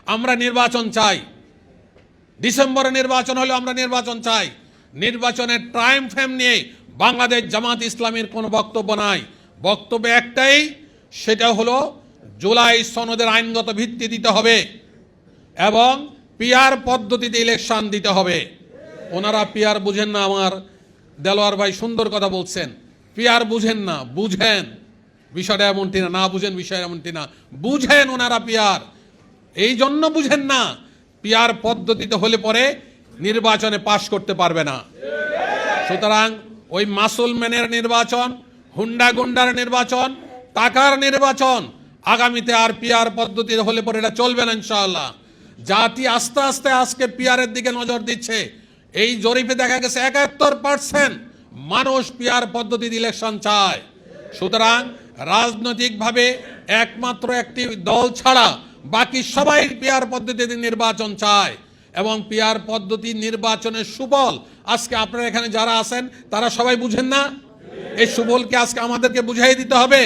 আমরা নির্বাচন চাই, ডিসেম্বরে নির্বাচন হলে আমরা নির্বাচন চাই। নির্বাচনের টাইম ফ্রেম নিয়ে বাংলাদেশ জামাত ইসলামীর কোনো বক্তব্য নাই। বক্তব্য একটাই, সেটা হলো জুলাই সনদের আইনগত ভিত্তি দিতে হবে এবং পিআর পদ্ধতিতে ইলেকশন দিতে হবে। ওনারা পিআর বুঝেন না। আমার দেলোয়ার ভাই সুন্দর কথা বলছেন, পিআর বুঝেন না। বুঝেন বিষয়টা এমনটি না, না বুঝেন বিষয় এমনটি না, বুঝেন ওনারা পিআর। এই জন্য বুঝেন না, পিআর পদ্ধতিতে হলে পরে নির্বাচনে পাশ করতে পারবে না। সুতরাং ওই মাসুলম্যানের নির্বাচন, হুন্ডা গুন্ডার নির্বাচন, টাকার নির্বাচন আগামীতে আর পিআর পদ্ধতিতে হলে পরে এটা চলবে না ইনশাআল্লাহ। জাতি আস্তে আস্তে আজকে পিআরের দিকে নজর দিচ্ছে। এই জরিপে দেখা গেছে ৭১% মানুষ পিআর পদ্ধতিতে ইলেকশন চায়। সুতরাং রাজনৈতিকভাবে একমাত্র একটি দল ছাড়া বাকি সবাই পিআর পদ্ধতিতে নির্বাচন চায় এবং পিআর পদ্ধতি নির্বাচনের সুফল আজকে আপনারা এখানে যারা আছেন তারা সবাই বুঝেন না। এই সুফলকে আজকে আমাদেরকে বুঝাই দিতে হবে।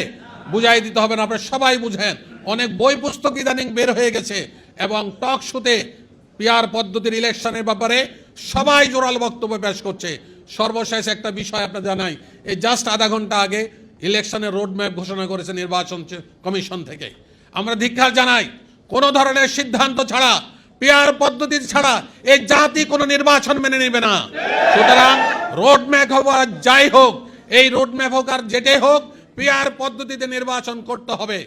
বুঝাই দিতে হবে না, আপনারা সবাই বুঝেন। অনেক বই পুস্তক ইদানিং বের হয়ে গেছে এবং টক শোতে পিআর পদ্ধতির ইলেকশনের ব্যাপারে সবাই জোরালো বক্তব্য পেশ করছে। সর্বশেষ একটা বিষয় আপনার জানাই, এই জাস্ট আধা ঘন্টা আগে ইলেকশনের রোডম্যাপ ঘোষণা করেছে নির্বাচন কমিশন থেকে। আমরা ধিক্কার জানাই, কোনো ধরনের সিদ্ধান্ত ছাড়া, পিআর পদ্ধতি ছাড়া এই জাতি কোনো নির্বাচন মেনে নেবে না। সুতরাং রোডম্যাপ হোক আর যাই হোক, এই রোডম্যাপ হোক আর যেটাই হোক, পিআর পদ্ধতিতে নির্বাচন করতে হবে।